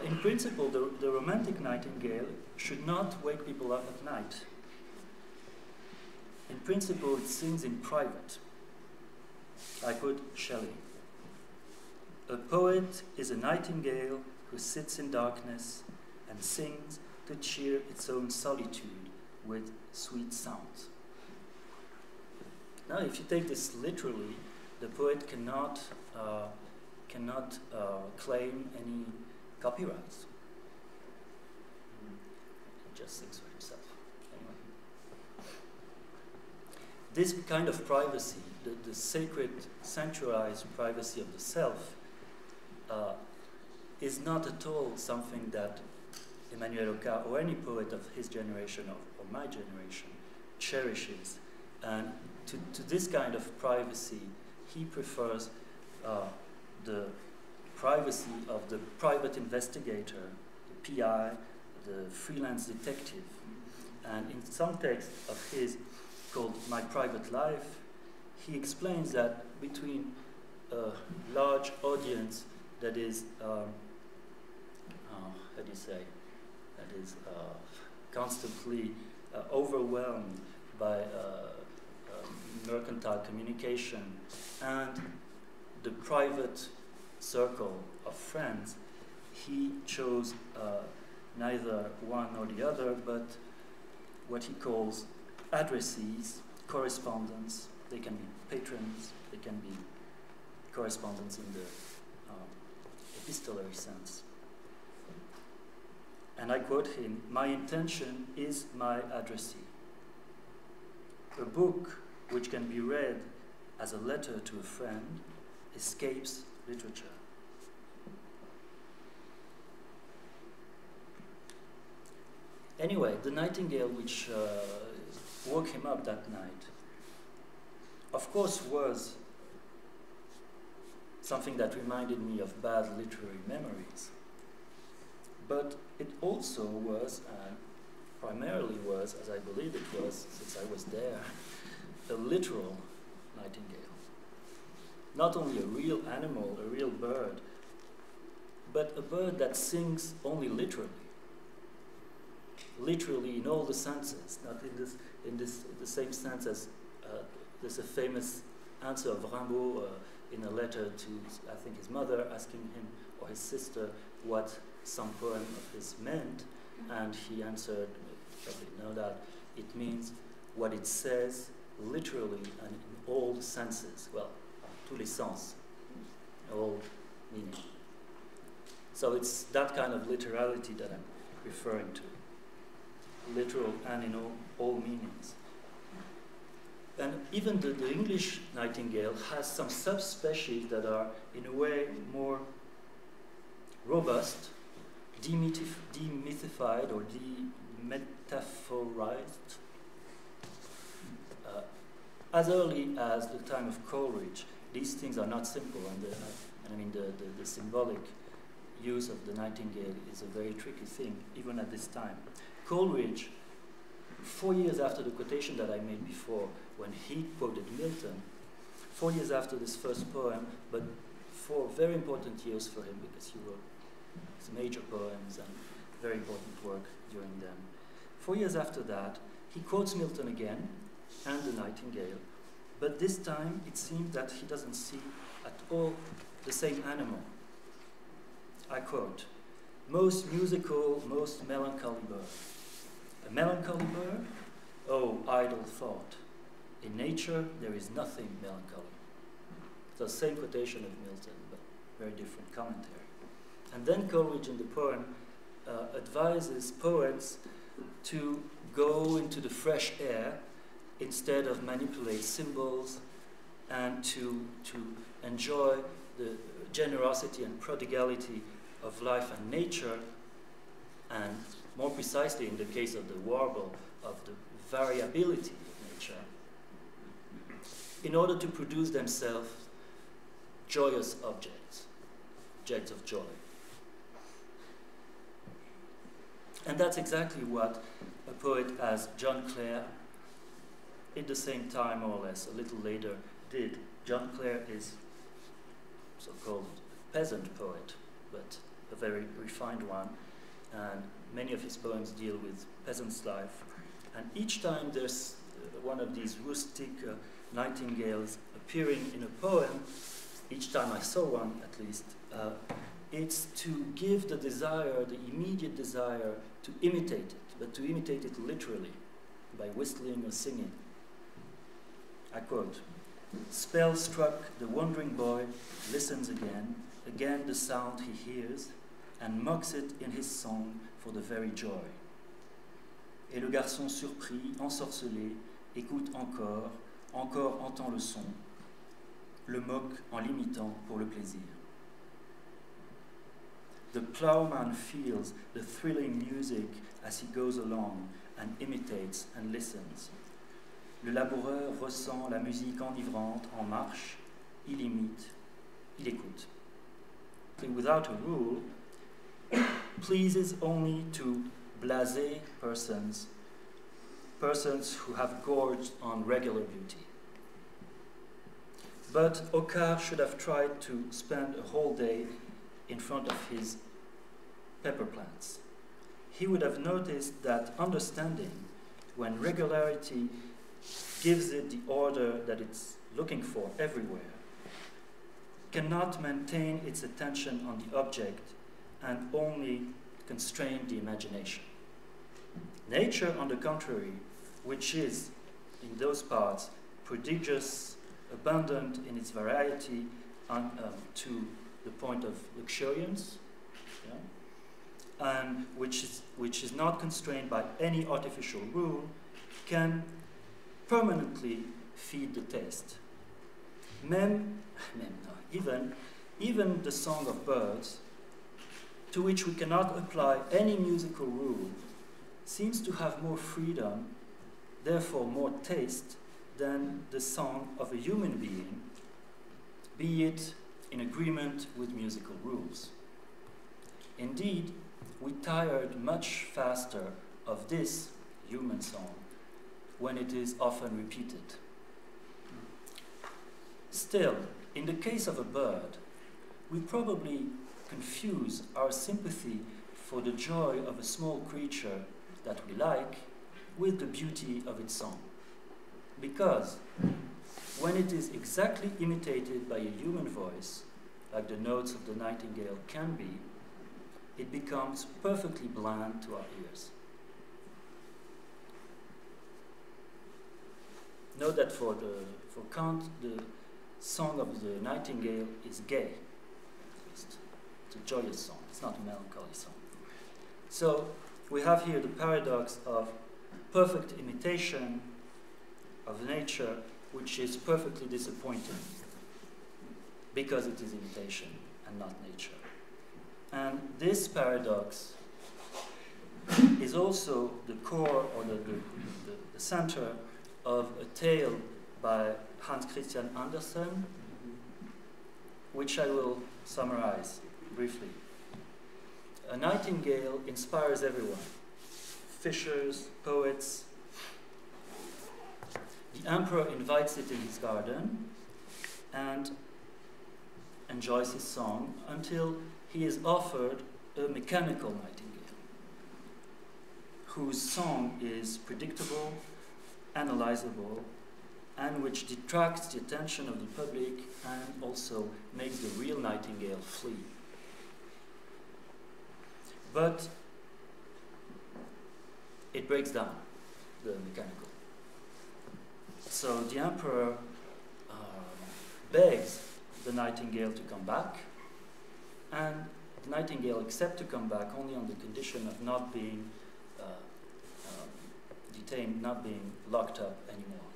In principle, the romantic nightingale should not wake people up at night. In principle, it sings in private. I quote Shelley. A poet is a nightingale who sits in darkness and sings to cheer its own solitude with sweet sounds. Now, if you take this literally, the poet cannot claim any copyrights. He just sings for himself. Anyway. This kind of privacy, the sacred, sanctuarized privacy of the self, is not at all something that Emmanuel Hocquard or any poet of his generation or my generation cherishes. And to this kind of privacy, he prefers the privacy of the private investigator, the PI, the freelance detective. And in some text of his called My Private Life, he explains that between a large audience that is, how do you say, that is constantly overwhelmed by mercantile communication and the private circle of friends, he chose neither one nor the other, but what he calls addressees, correspondents. They can be patrons, they can be correspondents in the epistolary sense. And I quote him, "My intention is my addressee. A book which can be read as a letter to a friend escapes literature." Anyway, the nightingale which woke him up that night, of course, was something that reminded me of bad literary memories. But it also was, and primarily was, as I believe it was, since I was there, a literal nightingale. Not only a real animal, a real bird, but a bird that sings only literally. Literally in all the senses, not in the same sense as there's a famous answer of Rimbaud in a letter to, I think, his mother, asking him or his sister what some poem of his meant, and he answered, you probably know that, it means what it says literally and in all the senses, well, tous les sens, all meaning. So it's that kind of literality that I'm referring to. Literal and in all meanings. And even the English nightingale has some subspecies that are, in a way, more robust, demythified or demetaphorized. As early as the time of Coleridge, these things are not simple, and I mean the symbolic use of the nightingale is a very tricky thing, even at this time. Coleridge, 4 years after the quotation that I made before, when he quoted Milton, 4 years after this first poem, but 4 very important years for him because he wrote his major poems and very important work during them. 4 years after that, he quotes Milton again and the nightingale, but this time it seems that he doesn't see at all the same animal. I quote, "Most musical, most melancholy bird. A melancholy bird? Oh, idle thought. In nature, there is nothing melancholy." The same quotation of Milton, but very different commentary. And then Coleridge in the poem advises poets to go into the fresh air instead of manipulate symbols and to enjoy the generosity and prodigality of life and nature, and more precisely in the case of the warble, of the variability of nature, in order to produce themselves joyous objects, objects of joy. And that's exactly what a poet as John Clare, at the same time more or less, a little later, did. John Clare is so-called peasant poet, but a very refined one. And many of his poems deal with peasant's life. And each time there's one of these rustic nightingales appearing in a poem, each time I saw one at least, it's to give the desire, the immediate desire, to imitate it, but to imitate it literally, by whistling or singing. I quote, "Spell-struck, the wandering boy listens again, again the sound he hears, and mocks it in his song for the very joy. Et le garçon surpris, ensorcelé, écoute encore, encore entend le son, le moque en l'imitant pour le plaisir. The plowman feels the thrilling music as he goes along and imitates and listens. Le laboureur ressent la musique enivrante en marche, il imite, il écoute. Without a rule, pleases only to blasé persons who have gorged on regular beauty. But Hocquard should have tried to spend a whole day in front of his pepper plants. He would have noticed that understanding, when regularity gives it the order that it's looking for everywhere, cannot maintain its attention on the object and only constrain the imagination. Nature, on the contrary, which is, in those parts, prodigious, abundant in its variety, to the point of luxuriance, and which is not constrained by any artificial rule, can permanently feed the taste. Even the song of birds, to which we cannot apply any musical rule, seems to have more freedom, therefore more taste, than the song of a human being, be it in agreement with musical rules. Indeed, we tired much faster of this human song when it is often repeated. Still, in the case of a bird, we probably confuse our sympathy for the joy of a small creature that we like with the beauty of its song. Because when it is exactly imitated by a human voice, like the notes of the nightingale can be, it becomes perfectly bland to our ears. Note that for Kant, the song of the nightingale is gay. It's a joyous song. It's not a melancholy song. So we have here the paradox of perfect imitation of nature, which is perfectly disappointing because it is imitation and not nature. And this paradox is also the core or the center of a tale by Hans Christian Andersen, which I will summarize briefly. A nightingale inspires everyone, fishers, poets. The emperor invites it in his garden and enjoys his song until he is offered a mechanical nightingale, whose song is predictable, analyzable, and which detracts the attention of the public and also makes the real nightingale flee. But it breaks down, the mechanical. So the emperor begs the nightingale to come back, and the nightingale accepts to come back only on the condition of not being detained, not being locked up anymore.